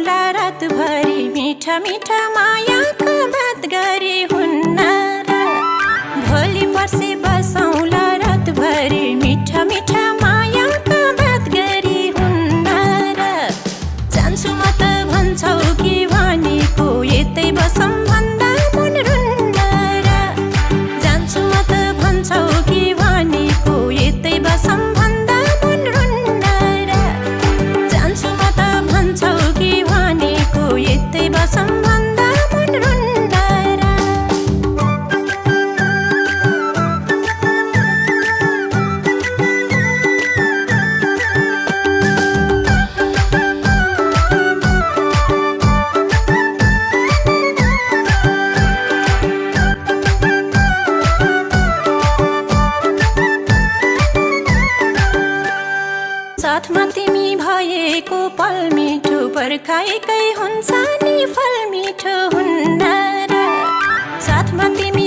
बसौँला रातभरि मिठा मिठा मायाको बात गरे हुन्न र भोलि पर्सि बसौँला रातभरि मिठा मिठा मायाको बात गरे हुन्न र जान्छु म त भन्छौ कि भनेको यतै बसौँ भन्दा मन रुन्न र जान्छु म त भन्छौ कि भनेको यतै बसौँ भन्दा मन रुन्न र जान्छु म त भन्छौ कि भनेको यतै बसौँ भन्दा मन रुन्न र साथमा तिमी भएको पल मिठो पर्खाएकै हुन्छ नि फल मिठो हुन्न र साथमा तिमी